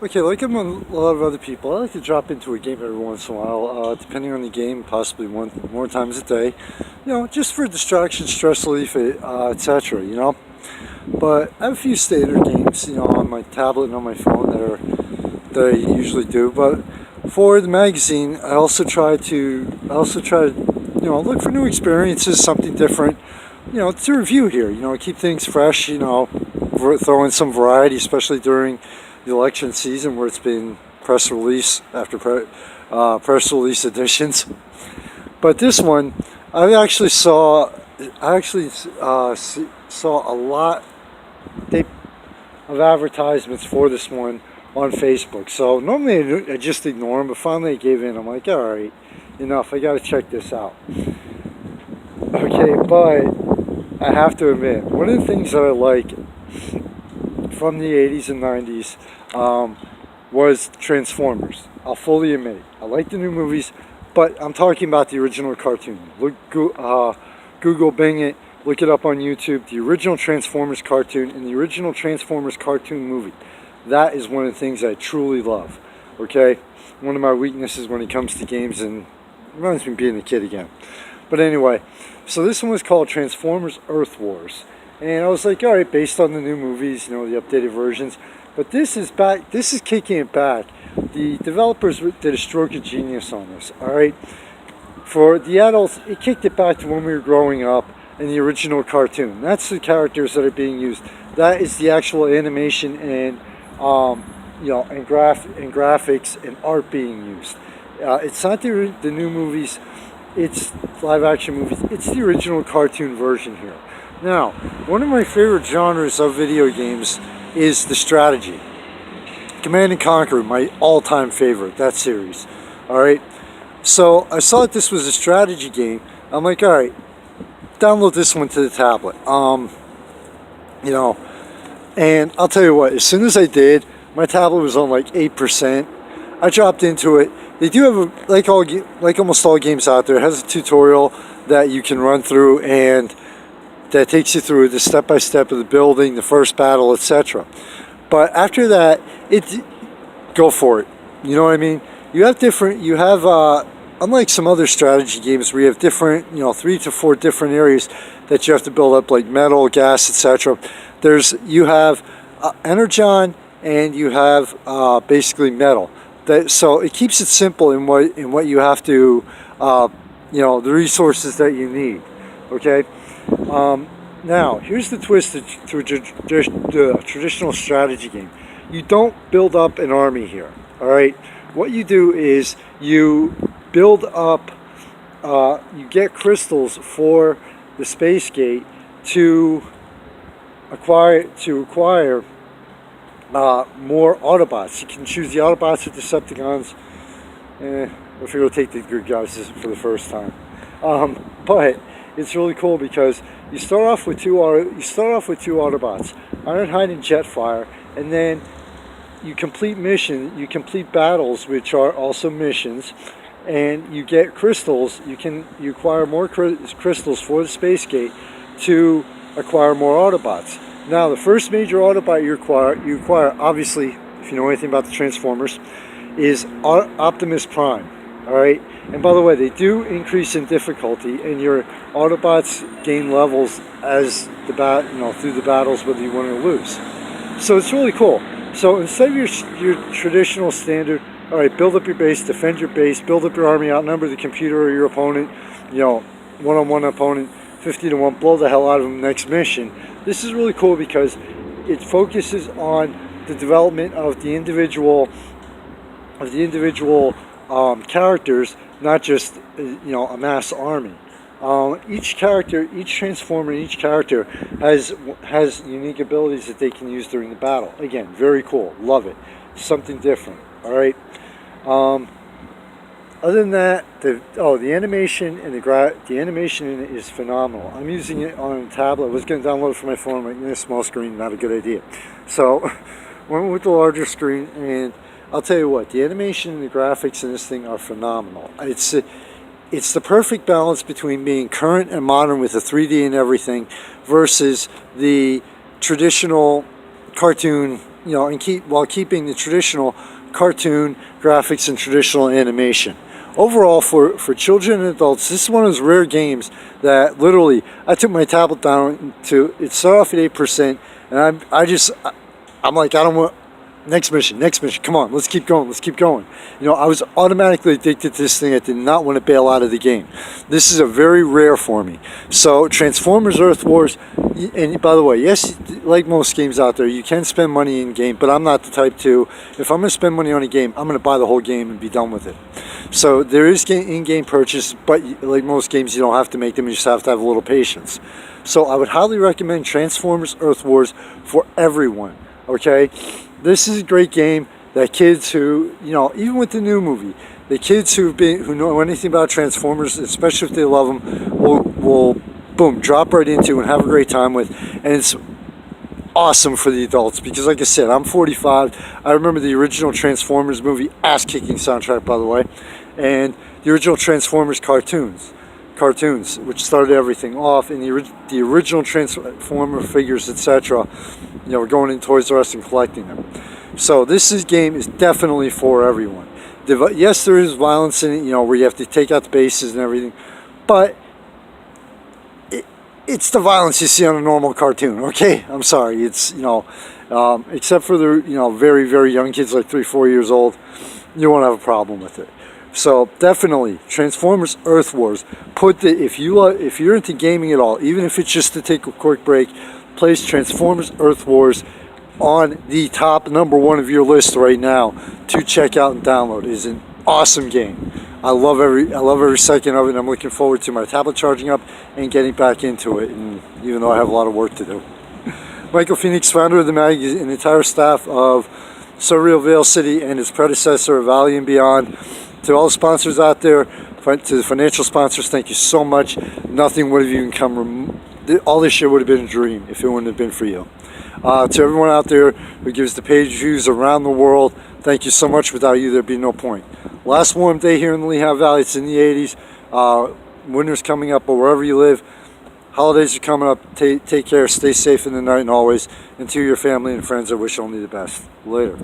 Okay, like a lot of other people, I like to drop into a game every once in a while, depending on the game, possibly one more times a day, just for distraction, stress relief, etc. But I have a few standard games, on my tablet and on my phone that I usually do. But for the magazine, I also try to look for new experiences, something different, to review here. Keep things fresh. Throw in some variety, especially during the election season where it's been press release after press release editions. But this one, I actually saw a lot of advertisements for this one on Facebook. So normally I just ignore them, but finally I gave in. I'm like, all right, enough. I got to check this out. Okay, but I have to admit, one of the things that I like from the 80s and 90s was Transformers. I'll fully admit it. I like the new movies, but I'm talking about the original cartoon. Google, Bing it, look it up on YouTube. The original Transformers cartoon and the original Transformers cartoon movie. That is one of the things I truly love. Okay? One of my weaknesses when it comes to games, and it reminds me of being a kid again. But anyway, so this one was called Transformers Earth Wars. And I was like, all right, based on the new movies, the updated versions. But this is kicking it back. The developers did a stroke of genius on this, all right? For the adults, it kicked it back to when we were growing up in the original cartoon. That's the characters that are being used. That is the actual animation and graphics and art being used. It's not the new movies. It's live action movies. It's the original cartoon version here. Now, one of my favorite genres of video games is the strategy. Command and Conquer, my all-time favorite, that series. All right. So I saw that this was a strategy game. I'm like, all right, download this one to the tablet. And I'll tell you what, as soon as I did, my tablet was on like 8%. I dropped into it. They do have, like almost all games out there, it has a tutorial that you can run through and that takes you through the step-by-step of the building, the first battle, etc. But after that, go for it. You know what I mean? Unlike some other strategy games where you have different, 3 to 4 different areas that you have to build up, like metal, gas, etc. You have energon and you have basically metal. So it keeps it simple in what you have to, the resources that you need. Okay. Now, here's the twist to a traditional strategy game. You don't build up an army here, all right? What you do is you build up, you get crystals for the space gate to acquire more Autobots. You can choose the Autobots or Decepticons. I figure we'll take the good guys for the first time. But it's really cool because you start off with two Autobots, Ironhide and Jetfire, and then you complete battles, which are also missions, and you get crystals. You acquire more crystals for the space gate to acquire more Autobots. Now, the first major Autobot you acquire, obviously, if you know anything about the Transformers, is Optimus Prime. All right, and by the way, they do increase in difficulty, and your Autobots gain levels as through the battles, whether you win or lose. So it's really cool. So instead of your traditional standard, all right, build up your base, defend your base, build up your army, outnumber the computer or your opponent, one-on-one opponent, 50-1, blow the hell out of them next mission. This is really cool because it focuses on the development of the individual characters, not just a mass army. Each transformer, each character has unique abilities that they can use during the battle. Again, very cool, love it. Something different. All right. Other than that, the animation and the animation in it is phenomenal. I'm using it on a tablet. I was going to download it for my phone, but small screen, not a good idea. So went with the larger screen, and I'll tell you what, the animation and the graphics in this thing are phenomenal. It's the perfect balance between being current and modern with the 3D and everything versus the traditional cartoon and while keeping the traditional cartoon graphics and traditional animation. Overall, for children and adults, this is one of those rare games that literally, I took my tablet down to, it started off at 8%, and I'm like, I don't want, next mission, come on, let's keep going. I was automatically addicted to this thing. I did not want to bail out of the game. This is a very rare for me. So Transformers Earth Wars, and by the way, yes, like most games out there, you can spend money in game, but I'm not the type to, if I'm going to spend money on a game, I'm going to buy the whole game and be done with it. So there is in-game purchase, but like most games, you don't have to make them, you just have to have a little patience. So I would highly recommend Transformers Earth Wars for everyone, okay? This is a great game that kids who, even with the new movie, the kids who know anything about Transformers, especially if they love them, will boom, drop right into and have a great time with. And it's awesome for the adults because, like I said, I'm 45. I remember the original Transformers movie, ass-kicking soundtrack, by the way, and the original Transformers cartoons, which started everything off, and the original Transformer figures, etc. We're going in Toys R Us and collecting them. So this game is definitely for everyone. Yes, there is violence in it, where you have to take out the bases and everything, but it's the violence you see on a normal cartoon, okay? I'm sorry, it's, except for the, very, very young kids, like 3-4 years old, you won't have a problem with it. So definitely, Transformers Earth Wars, if you're into gaming at all, even if it's just to take a quick break, place Transformers Earth Wars on the top #1 of your list right now to check out and download. It is an awesome game. I love every second of it, and I'm looking forward to my tablet charging up and getting back into it, and even though I have a lot of work to do. Michael Phoenix, founder of the magazine, and the entire staff of Surreal Vale City and its predecessor, Valley and Beyond. To all the sponsors out there, to the financial sponsors, thank you so much. Nothing would have even come, all this shit would have been a dream if it wouldn't have been for you. To everyone out there who gives the page views around the world, thank you so much. Without you, there'd be no point. Last warm day here in the Lehigh Valley, it's in the 80s. Winter's coming up, but wherever you live, holidays are coming up. Take care, stay safe in the night and always. And to your family and friends, I wish only the best. Later.